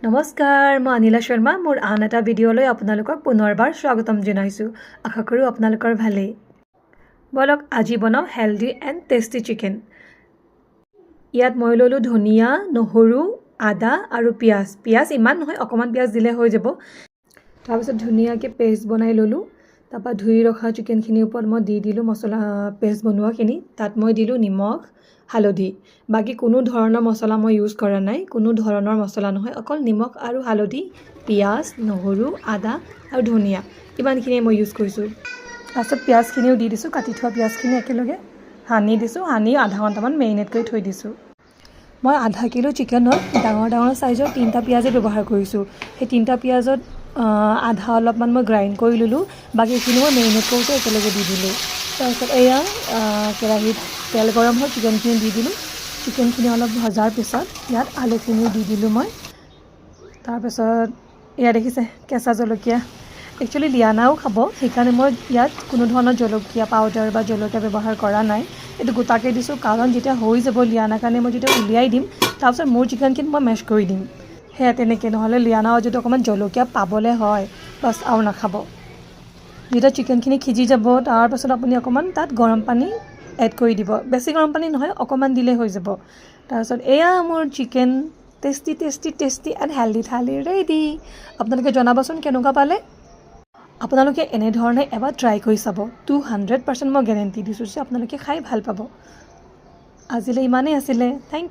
নমস্কাৰ, মই অনিলা শৰ্মা। মোৰ আন এটা ভিডিঅ'লৈ আপোনালোকক পুনৰবাৰ স্বাগতম জনাইছোঁ। আশা কৰোঁ আপোনালোকৰ ভালেই। বলক আজি বনাওঁ হেল্ডি এণ্ড টেষ্টি চিকেন। ইয়াত মই ল'লোঁ ধনিয়া, নহৰু, আদা আৰু পিঁয়াজ। পিঁয়াজ ইমান নহয়, অকণমান পিঁয়াজ দিলে হৈ যাব। তাৰপিছত ধুনীয়াকৈ পেষ্ট বনাই ল'লোঁ। তাৰপৰা ধুই ৰখা চিকেনখিনিৰ ওপৰত মই দি দিলোঁ মছলা পেষ্ট বনোৱাখিনি। তাত মই দিলোঁ নিমখ, হালধি। বাকী কোনো ধৰণৰ মছলা মই ইউজ কৰা নাই, কোনো ধৰণৰ মছলা নহয়, অকল নিমখ আৰু হালধি, পিঁয়াজ, নহৰু, আদা আৰু ধনিয়া, ইমানখিনিয়ে মই ইউজ কৰিছোঁ। তাৰপিছত পিঁয়াজখিনিও দি দিছোঁ, কাটি থোৱা পিঁয়াজখিনি একেলগে সানি দিছোঁ, সানি আধা ঘণ্টামান মেৰিনেট কৰি থৈ দিছোঁ। মই আধা কিলো চিকেনত ডাঙৰ চাইজৰ 3টা পিঁয়াজে ব্যৱহাৰ কৰিছোঁ। সেই 3টা পিঁয়াজত আধা অলপমান মই গ্ৰাইণ্ড কৰি ল'লোঁ, বাকীখিনি মই মেৰিনেট কৰোঁতে একেলগে দি দিলোঁ। তাৰপিছত এয়া কেৰাহীত তেল গৰম হ'ল, চিকেনখিনি দি দিলোঁ। চিকেনখিনি অলপ ভজাৰ পিছত ইয়াত আলুখিনিও দি দিলোঁ মই। তাৰপিছত এয়া দেখিছে কেঁচা জলকীয়া, একচুৱেলি লিয়ানাও খাব, সেইকাৰণে মই ইয়াত কোনো ধৰণৰ জলকীয়া পাউডাৰ বা জলকীয়া ব্যৱহাৰ কৰা নাই। এইটো গোটাকৈ দিছোঁ, কাৰণ যেতিয়া হৈ যাব লিয়ানাৰ কাৰণে মই যেতিয়া উলিয়াই দিম, তাৰপিছত মোৰ চিকেনখিনি মই মেছ কৰি দিম। সেয়া তেনেকৈ, নহ'লে লিয়ানাও যদি অকণমান জলকীয়া পাবলৈ হয় বাছ আৰু নাখাব। যেতিয়া চিকেনখিনি সিজি যাব, তাৰপাছত আপুনি অকণমান তাত গৰম পানী এড কৰি দিব। বেছি গৰম পানী নহয়, অকণমান দিলেই হৈ যাব। তাৰপিছত এয়া মোৰ chicken tasty and healthy thali ready. আপোনালোকে জনাবচোন কেনেকুৱা পালে। আপোনালোকে এনেধৰণে এবাৰ ট্ৰাই কৰি চাব। 200% মই গেৰেণ্টি দিছোঁ যে আপোনালোকে খাই ভাল পাব। আজিলৈ ইমানেই আছিলে। থেংক